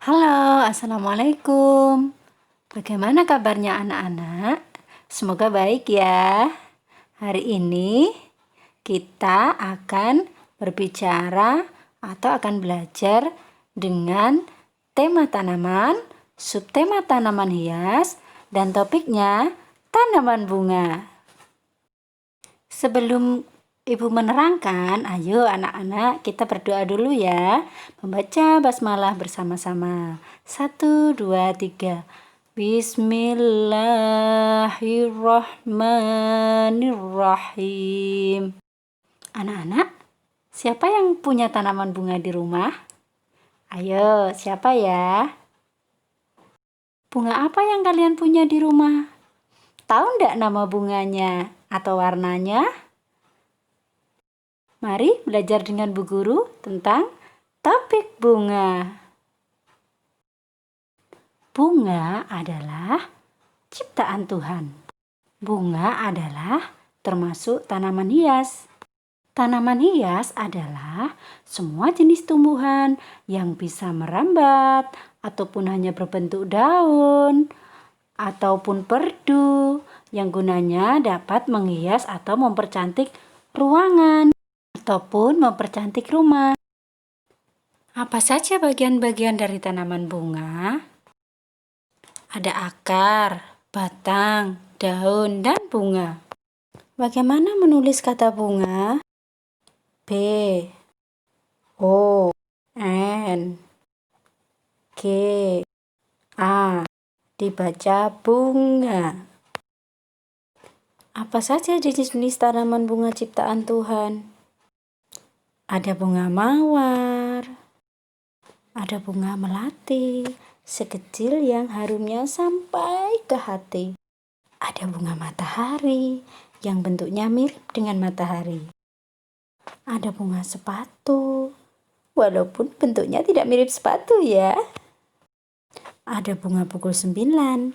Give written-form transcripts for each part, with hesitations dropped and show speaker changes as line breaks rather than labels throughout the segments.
Halo, assalamualaikum. Bagaimana kabarnya anak-anak? Semoga baik ya. Hari ini kita akan berbicara atau akan belajar dengan tema tanaman, subtema tanaman hias, dan topiknya tanaman bunga. Sebelum Ibu menerangkan, ayo anak-anak kita berdoa dulu ya. Membaca basmalah bersama-sama. 1, 2, 3. Bismillahirrahmanirrahim. Anak-anak, siapa yang punya tanaman bunga di rumah? Ayo, siapa ya? Bunga apa yang kalian punya di rumah? Tahu enggak nama bunganya atau warnanya? Mari belajar dengan Bu Guru tentang topik bunga. Bunga adalah ciptaan Tuhan. Bunga adalah termasuk tanaman hias. Tanaman hias adalah semua jenis tumbuhan yang bisa merambat ataupun hanya berbentuk daun ataupun perdu yang gunanya dapat menghias atau mempercantik ruangan ataupun mempercantik rumah. Apa saja bagian-bagian dari tanaman bunga? Ada akar, batang, daun, dan bunga. Bagaimana menulis kata bunga? B, O, N, G, A. Dibaca bunga. Apa saja jenis-jenis tanaman bunga ciptaan Tuhan? Ada bunga mawar, ada bunga melati, sekecil yang harumnya sampai ke hati. Ada bunga matahari yang bentuknya mirip dengan matahari. Ada bunga sepatu, walaupun bentuknya tidak mirip sepatu ya. Ada bunga pukul 9,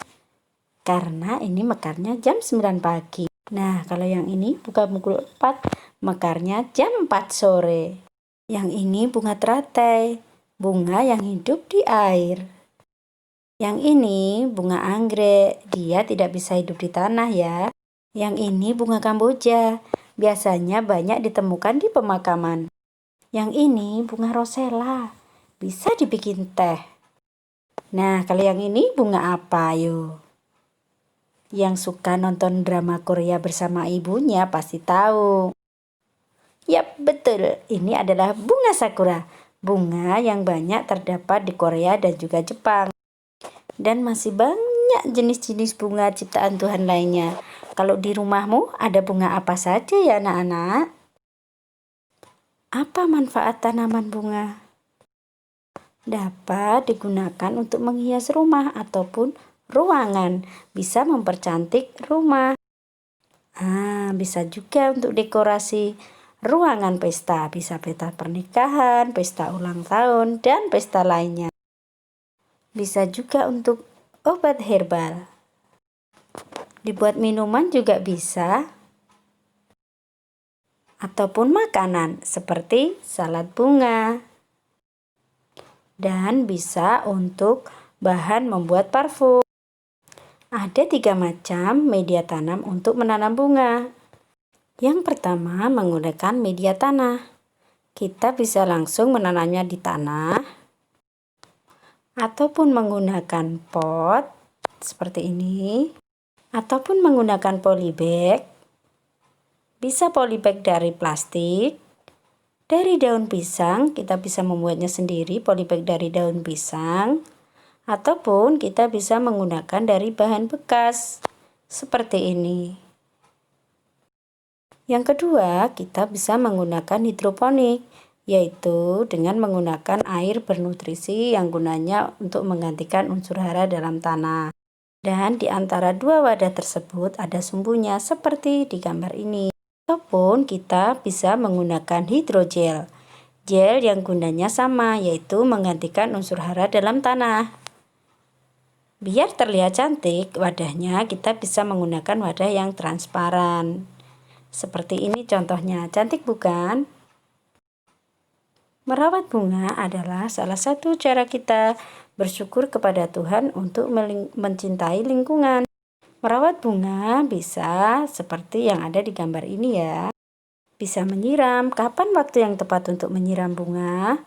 karena ini mekarnya jam 9 pagi. Nah, kalau yang ini buka pukul 4, mekarnya jam 4 sore. Yang ini bunga teratai, bunga yang hidup di air. Yang ini bunga anggrek, dia tidak bisa hidup di tanah ya. Yang ini bunga kamboja, biasanya banyak ditemukan di pemakaman. Yang ini bunga rosella, bisa dibikin teh. Nah, kalau yang ini bunga apa yo? Yang suka nonton drama Korea bersama ibunya pasti tahu. Yap, betul. Ini adalah bunga sakura. Bunga yang banyak terdapat di Korea dan juga Jepang. Dan masih banyak jenis-jenis bunga ciptaan Tuhan lainnya. Kalau di rumahmu ada bunga apa saja ya anak-anak? Apa manfaat tanaman bunga? Dapat digunakan untuk menghias rumah ataupun ruangan. Bisa mempercantik rumah. Bisa juga untuk dekorasi ruangan pesta. Bisa pesta pernikahan, pesta ulang tahun, dan pesta lainnya. Bisa juga untuk obat herbal. Dibuat minuman juga bisa. Ataupun makanan seperti salad bunga. Dan bisa untuk bahan membuat parfum. Ada 3 macam media tanam untuk menanam bunga. Yang pertama menggunakan media tanah. Kita bisa langsung menanamnya di tanah ataupun menggunakan pot seperti ini ataupun menggunakan polybag. Bisa polybag dari plastik. Dari daun pisang, kita bisa membuatnya sendiri, polybag dari daun pisang. Ataupun kita bisa menggunakan dari bahan bekas, seperti ini. Yang kedua, kita bisa menggunakan hidroponik, yaitu dengan menggunakan air bernutrisi yang gunanya untuk menggantikan unsur hara dalam tanah. Dan di antara 2 wadah tersebut ada sumbunya seperti di gambar ini. Ataupun kita bisa menggunakan hidrogel, gel yang gunanya sama, yaitu menggantikan unsur hara dalam tanah. Biar terlihat cantik wadahnya, kita bisa menggunakan wadah yang transparan. Seperti ini contohnya, cantik bukan? Merawat bunga adalah salah satu cara kita bersyukur kepada Tuhan untuk mencintai lingkungan. Merawat bunga bisa seperti yang ada di gambar ini ya. Bisa menyiram. Kapan waktu yang tepat untuk menyiram bunga?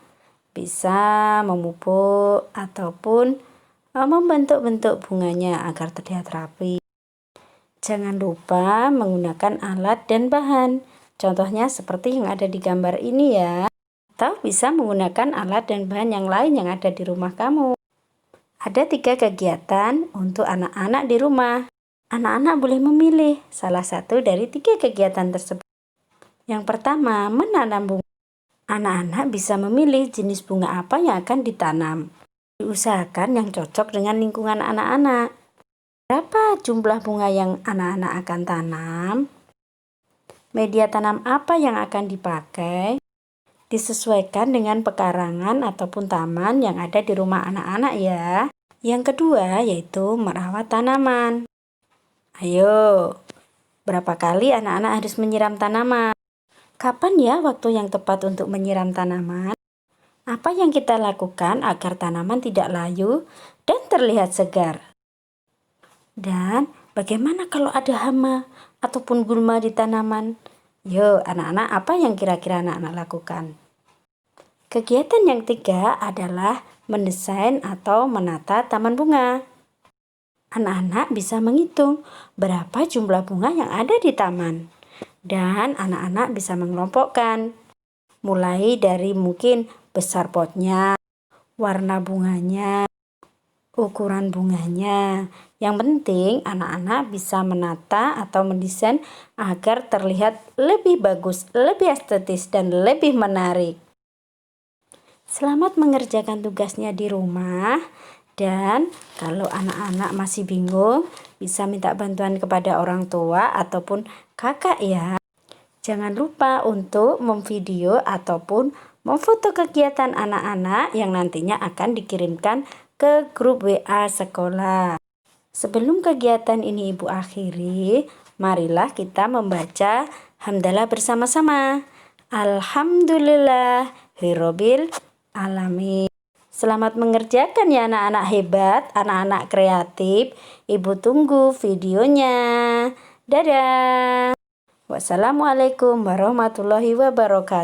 Bisa memupuk ataupun membentuk-bentuk bunganya agar terlihat rapi. Jangan lupa menggunakan alat dan bahan. Contohnya seperti yang ada di gambar ini ya. Atau bisa menggunakan alat dan bahan yang lain yang ada di rumah kamu. Ada 3 kegiatan untuk anak-anak di rumah. Anak-anak boleh memilih salah satu dari 3 kegiatan tersebut. Yang pertama, menanam bunga. Anak-anak bisa memilih jenis bunga apa yang akan ditanam. Diusahakan yang cocok dengan lingkungan anak-anak. Berapa jumlah bunga yang anak-anak akan tanam? Media tanam apa yang akan dipakai? Disesuaikan dengan pekarangan ataupun taman yang ada di rumah anak-anak ya. Yang kedua yaitu merawat tanaman. Ayo, berapa kali anak-anak harus menyiram tanaman? Kapan ya waktu yang tepat untuk menyiram tanaman? Apa yang kita lakukan agar tanaman tidak layu dan terlihat segar? Dan bagaimana kalau ada hama ataupun gulma di tanaman? Yuk anak-anak, apa yang kira-kira anak-anak lakukan? Kegiatan yang 3 adalah mendesain atau menata taman bunga. Anak-anak bisa menghitung berapa jumlah bunga yang ada di taman. Dan anak-anak bisa mengelompokkan. Mulai dari mungkin besar potnya, warna bunganya, ukuran bunganya. Yang penting anak-anak bisa menata atau mendesain agar terlihat lebih bagus, lebih estetis, dan lebih menarik. Selamat mengerjakan tugasnya di rumah. Dan kalau anak-anak masih bingung, bisa minta bantuan kepada orang tua ataupun kakak ya. Jangan lupa untuk memvideo ataupun memfoto kegiatan anak-anak yang nantinya akan dikirimkan ke grup WA sekolah. Sebelum kegiatan ini Ibu akhiri, marilah kita membaca hamdalah bersama-sama. Alhamdulillahirabbil alamin. Selamat mengerjakan ya anak-anak hebat, anak-anak kreatif. Ibu tunggu videonya. Dadah. Wassalamualaikum warahmatullahi wabarakatuh.